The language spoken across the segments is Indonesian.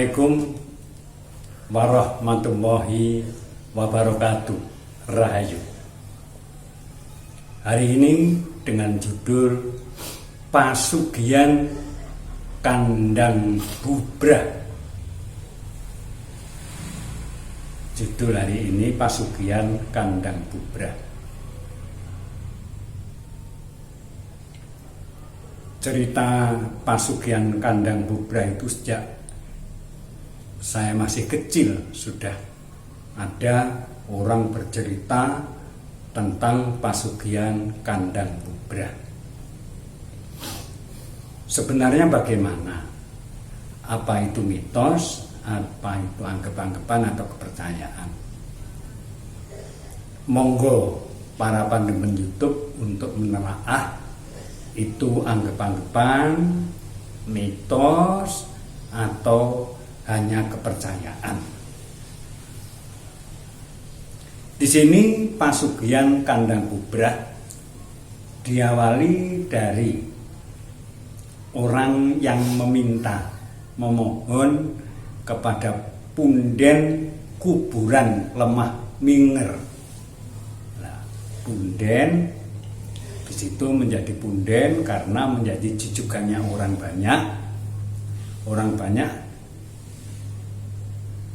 Assalamualaikum warahmatullahi wabarakatuh. Rahayu. Hari ini dengan judul Pasugian Kandang Bubrah. Judul hari ini Pasugian Kandang Bubrah. Cerita Pasugian Kandang Bubrah itu sejak saya masih kecil sudah ada orang bercerita tentang Pasugian Kandang Bubrah. Sebenarnya bagaimana? Apa itu mitos? Apa itu anggapan-anggapan atau kepercayaan? Monggo para pandemen YouTube untuk menelaah itu anggapan-anggapan, mitos, atau hanya kepercayaan. Di sini Pasugian Kandang Bubrah diawali dari orang yang memohon kepada punden kuburan Lemah Minger. Nah, punden di situ menjadi punden karena menjadi jujukannya orang banyak. Orang banyak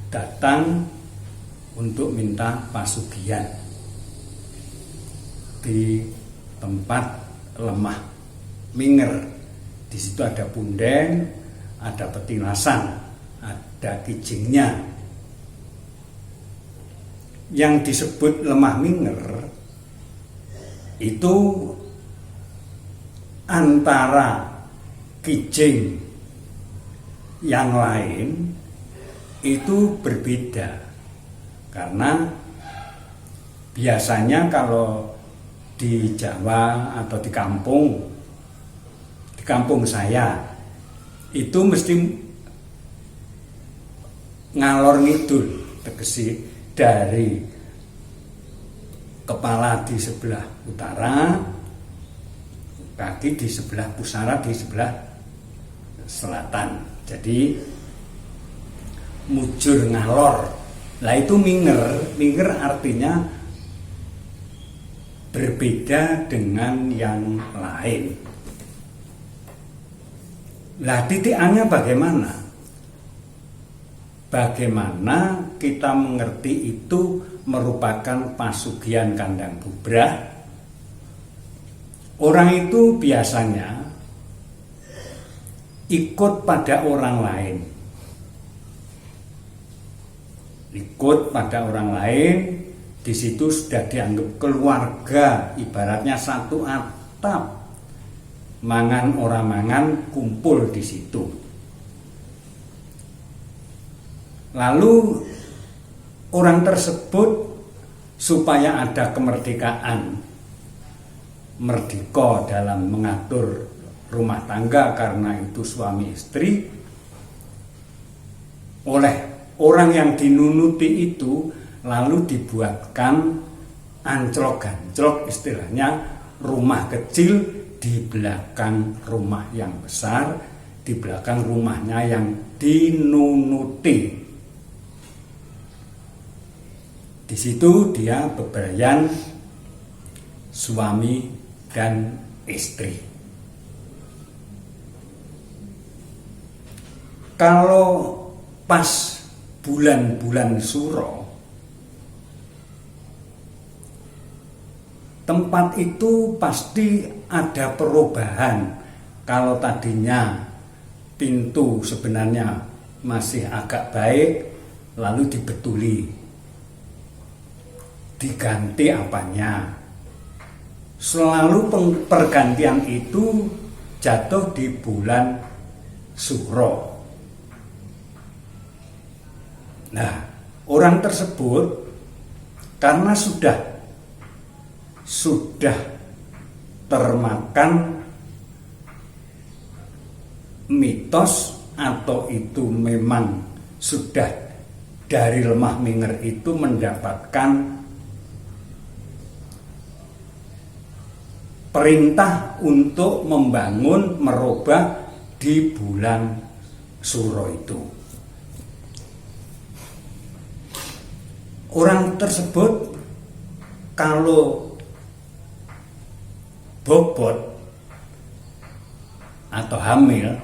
datang untuk minta pasugian di tempat Lemah Minger. Di situ ada punden, ada petilasan, ada kijingnya. Yang disebut Lemah Minger itu antara kijing yang lain itu berbeda, karena biasanya kalau di Jawa atau di kampung saya itu mesti ngalor ngidul, tegesi dari kepala di sebelah utara, kaki di sebelah pusara, di sebelah selatan. Jadi mujur ngalor. Lah itu minger artinya berbeda dengan yang lain. Lah titikannya bagaimana? Bagaimana kita mengerti itu merupakan pasugian kandang bubrah? Orang itu biasanya ikut pada orang lain. Ikut pada orang lain, di situ sudah dianggap keluarga, ibaratnya satu atap. Mangan orang mangan kumpul di situ. Lalu orang tersebut supaya ada kemerdekaan, merdeka dalam mengatur rumah tangga karena itu suami istri, oleh orang yang dinunuti itu lalu dibuatkan anclok-ganclok, istilahnya rumah kecil di belakang rumah yang besar, di belakang rumahnya yang dinunuti. Di situ dia bebrayan suami dan istri. Kalau pas bulan-bulan Suro, tempat itu pasti ada perubahan. Kalau tadinya pintu sebenarnya masih agak baik, lalu dibetuli, diganti apanya. Selalu pergantian itu jatuh di bulan Suro. Nah, orang tersebut karena sudah termakan mitos atau itu memang sudah dari Lemah Minger itu mendapatkan perintah untuk membangun merubah di bulan Suro itu. orang tersebut kalau bobot atau hamil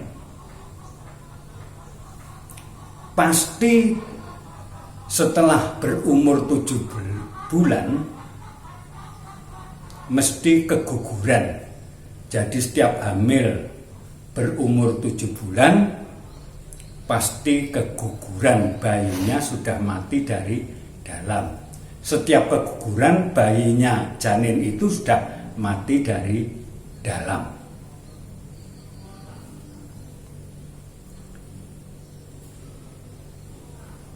pasti setelah berumur 7 bulan mesti keguguran. Jadi setiap hamil berumur 7 bulan pasti keguguran, bayinya sudah mati dari dalam. Setiap keguguran bayinya, janin itu sudah mati dari dalam.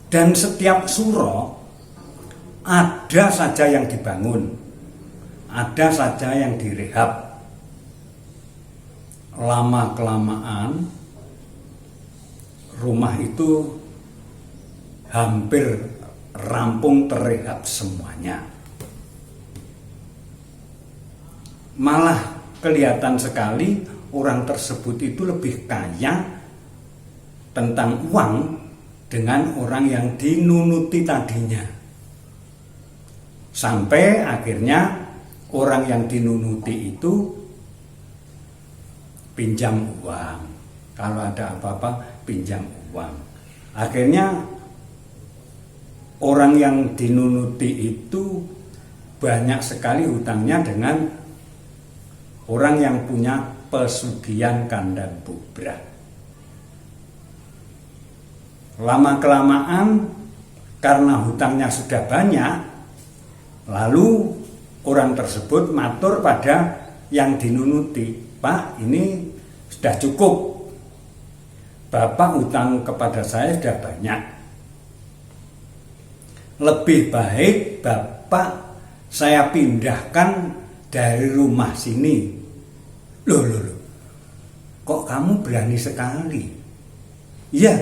Dan setiap suro ada saja yang dibangun, ada saja yang direhab. Lama-kelamaan rumah itu hampir rampung terrehab semuanya. Malah kelihatan sekali orang tersebut itu lebih kaya tentang uang dengan orang yang dinunuti tadinya. Sampai akhirnya orang yang dinunuti itu pinjam uang. Kalau ada apa-apa pinjam uang. Akhirnya orang yang dinunuti itu banyak sekali hutangnya dengan orang yang punya pesugihan kandang bubrah. Lama-kelamaan karena hutangnya sudah banyak, lalu orang tersebut matur pada yang dinunuti, "Pak, ini sudah cukup. Bapak hutang kepada saya sudah banyak. Lebih baik Bapak saya pindahkan dari rumah sini." Loh, kok kamu berani sekali? Iya,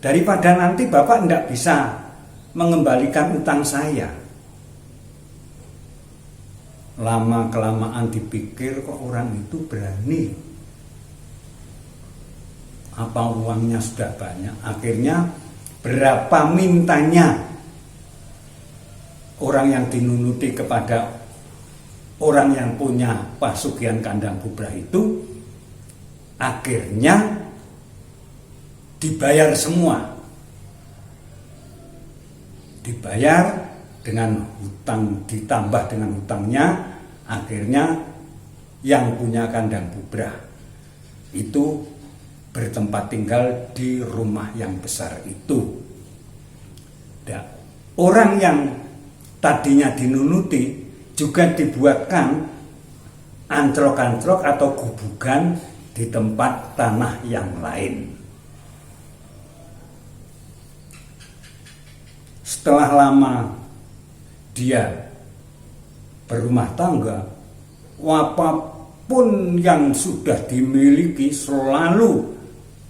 daripada nanti Bapak tidak bisa mengembalikan utang saya. Lama-kelamaan dipikir, kok orang itu berani. Apa uangnya sudah banyak? Akhirnya berapa mintanya orang yang dinunuti kepada orang yang punya pesugihan kandang bubrah itu, akhirnya dibayar semua. Dibayar dengan hutang, ditambah dengan hutangnya, akhirnya yang punya kandang bubrah itu bertempat tinggal di rumah yang besar itu. Dan orang yang tadinya dinunuti juga dibuatkan anclok-anclok atau gubugan di tempat tanah yang lain. Setelah lama dia berumah tangga, apapun yang sudah dimiliki selalu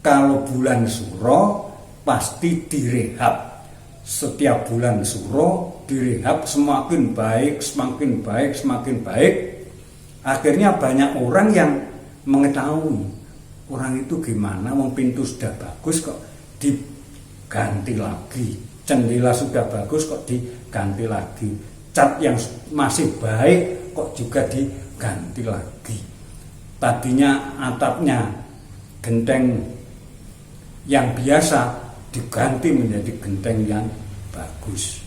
kalau bulan suro pasti direhab. Setiap bulan suro direhab, semakin baik, semakin baik, semakin baik. Akhirnya banyak orang yang mengetahui orang itu gimana, wong pintu sudah bagus kok diganti lagi, jendela sudah bagus kok diganti lagi, cat yang masih baik kok juga diganti lagi. Tadinya atapnya genteng yang biasa diganti menjadi genteng yang bagus.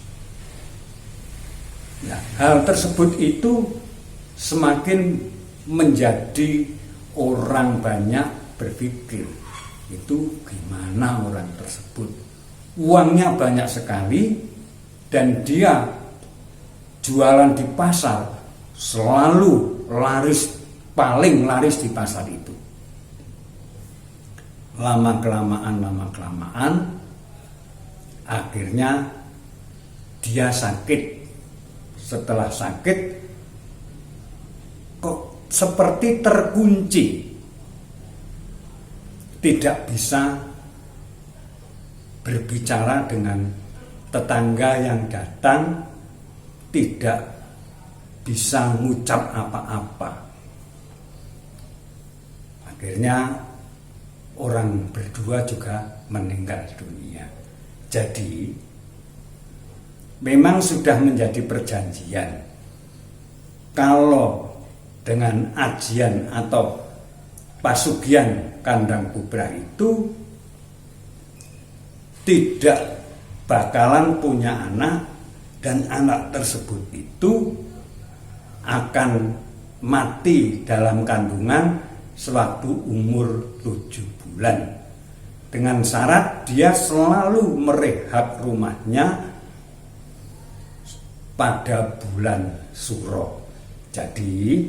Nah, hal tersebut itu semakin menjadi orang banyak berpikir, itu gimana orang tersebut, uangnya banyak sekali dan dia jualan di pasar selalu laris, paling laris di pasar itu. Lama-kelamaan akhirnya dia sakit. Setelah sakit kok seperti terkunci, tidak bisa berbicara dengan tetangga yang datang, tidak bisa mengucap apa-apa. Akhirnya orang berdua juga meninggal dunia. Jadi memang sudah menjadi perjanjian. Kalau dengan ajian atau pasugian kandang bubrah itu tidak bakalan punya anak, dan anak tersebut itu akan mati dalam kandungan sewaktu umur 7 bulan, dengan syarat dia selalu merehab rumahnya pada bulan Suro. Jadi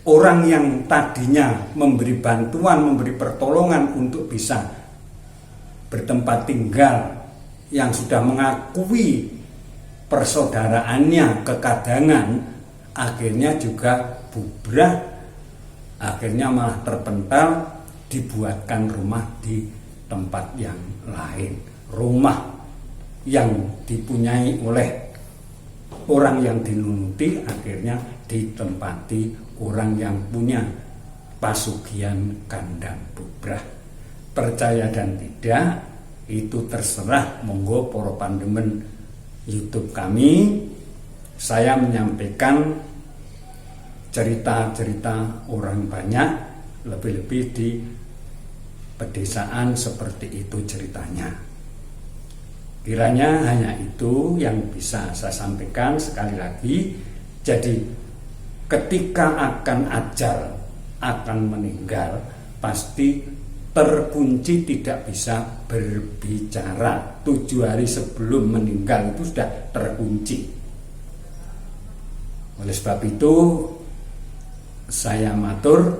orang yang tadinya memberi bantuan, memberi pertolongan untuk bisa bertempat tinggal, yang sudah mengakui persaudaraannya kekadangan, akhirnya juga bubrah, akhirnya malah terpental, dibuatkan rumah di tempat yang lain. Rumah yang dipunyai oleh orang yang dinunuti akhirnya ditempati orang yang punya pasugian kandang bubrah. Percaya dan tidak, itu terserah, monggo para pandemen YouTube kami. Saya menyampaikan cerita-cerita orang banyak, lebih-lebih di pedesaan seperti itu ceritanya. Kiranya hanya itu yang bisa saya sampaikan. Sekali lagi, jadi ketika akan ajal, akan meninggal, pasti terkunci, tidak bisa berbicara. 7 hari sebelum meninggal itu sudah terkunci. Oleh sebab itu, saya matur,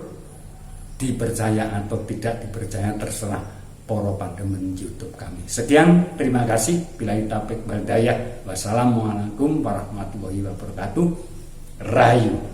dipercaya atau tidak dipercaya terserah para pandemen YouTube kami. Sekian, terima kasih. Billahi taufiq wal hidayah. Wassalamualaikum warahmatullahi wabarakatuh. Rahayu.